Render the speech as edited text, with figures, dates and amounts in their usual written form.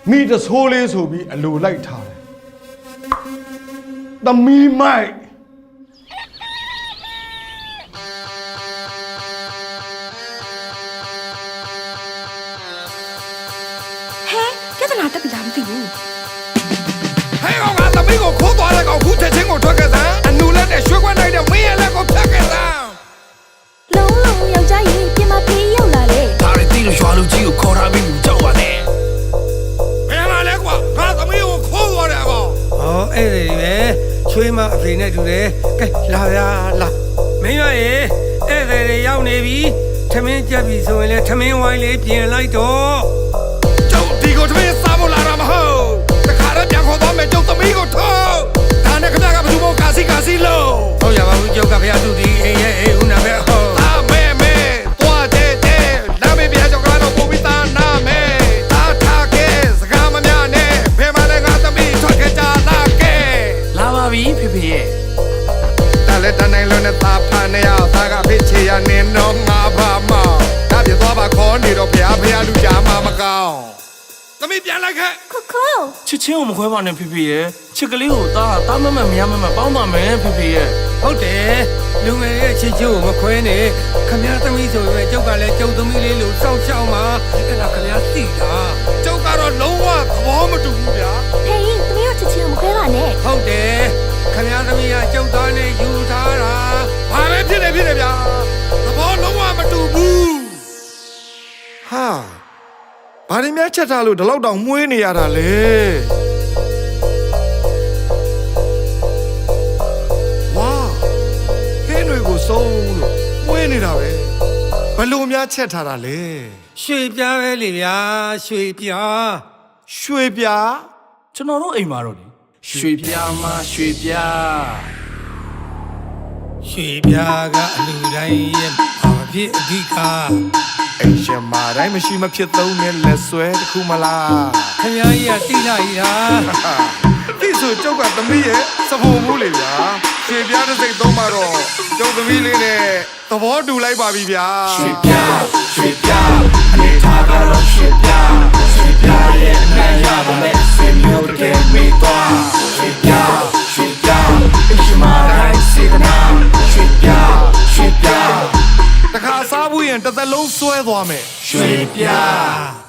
မိတဆိုးလေးဆိုပြီးအလိုလိုက်ထားတယ်သမီးမိုက်ပြဿနာတက်ပြီလားမသိဘူး ဟဲ့ကောင်ကသမီးကိုခိုးသွားတဲ့ကောင်ခုချက်ချင်းကိုထွက်ခဲ့စမ်းအနူလက်နဲ့ရွှေခွက်နိုင်တဲ့မင်းရဲ့လက်ကိုဖြတ်ခဲ့စမ်း လုံးလုံးယောက်ျားကြီးပြင်မဖေးရောက်လာလေ ဒါရီတီလို့ရွာလူကြီးကိုခေါ်ထားပြီးကြောက်ပါနဲ့ ဘယ်မှာလဲကွာငါသမီးကိုခိုးသွားတဲ့ကောင် ဟောအဲ့ဒီပဲချွေးမအဖေနဲ့တူတယ်ကဲလာဗျာလာမင်းရရေဧည့်သည်တွေရောက်နေပြီထမင်းကြက်ပြီဆိုရင်လည်းထမင်းဝိုင်းလေးပြင်လိုက်တော့ ကျုပ်ဒီကိုသမီးစားဖို့လာတာမဟုတ်တခါတော့ပြန်ခေါ်သွားမယ်ကျုပ်သမီးကိုထုတ်ဒါနဲ့ခင်ဗျားကဘယ်သူမို့ကာစီလို့ ဟုတ်ရပါဘူးကျောက်ကဖေသူဒီအိမ်ရဲ့အိမ်ဦးနာပဲဟုတ် အာမဲသွားတဲ့နာမေပြကြောက်ကတော့ပုံပြီးသားနာမဲတာထားခဲ့စကားမများနဲ့ဘယ်မှာလဲငါသမီးထွက်ခဲ့ကြလာခဲ့ လာပါပြီဖေဖေရဲ့ တလည်းတနိုင်လုံးနဲ့သားဖာနေရသားကဖိချေရနေတော့ငါဘာမောင်ဒါပြသွားပါခေါ်နေတော့ဖះလူကြမှာမကောင်းသမီးပြန်လိုက်ခဲ့ ခိုခို ချစ်ချင်းကိုမခွဲပါနဲ့ဖေဖေရဲ့ချစ်ကလေးကိုတာမမမရမမပေါင်းပါမယ်ဖေဖေရဲ့ ဟုတ်တယ်လူငယ်ရဲ့ချစ်ချိုးကိုမခွဲနဲ့ခမည်းသမီးဆိုရင်ကျောက်ကလည်းကျောက်သမီးလေးလို့စောင့်ရှောက်မှာအဲ့ဒါခမည်းသိတာ ကျုပ်ကတော့လုံးဝသဘောမတူဘူးဗျာ ဟေးသမီးတို့ချစ်ချင်းမခွဲပါနဲ့ ဟုတ်တယ်ခမည်းသမီးကကျောက်သားနဲ့ယူထားတာ ဘာပဲဖြစ်နေဗျာသဘောလုံးဝမတူဘူးဟာဘာတွေများချက်ထားလို့ဒီလောက်တောင်မွေးနေရတာလဲဝါဟင်းတွေကိုစုံလို့မွေးနေတာပဲဘလို့များချက်ထားတာလဲ ရွှေပြားပဲလေဗျာရွှေပြား ရွှေပြား ကျွန်တော်တို့အိမ်မှာတော့လေရွှေပြားမှာရွှေပြား ရွှေပြားကအလူတိုင်းရဲ့ဘာဖြစ်အဓိက အိမ်ရှင်မာတိုင်းမရှိမဖြစ်သုံးနဲ့လက်ဆွဲတစ်ခုမလား ခမည်းကြီးကတိလိုက်တာ ဒီဆိုကျုပ်ကသမီးရဲ့စဖို့မှုလေဗျာရွှေပြားတစ်စိတ်သုံးမှတော့ကျုပ်သမီးလေးနဲ့သဘောတူလိုက်ပါပြီဗျာ ရွှေပြားအနေထားကတော့ရွှေပြားရဲ့အနိုင်ရပါမယ်ဆွေမျိုးတကယ်မေးသွားရွှေပြားအရှင်မာတိုင်းစေတနာရွှေပြား တခါစားဘူးရင်တစ်သက်လုံးစွဲသွားမယ် ရွှေပြား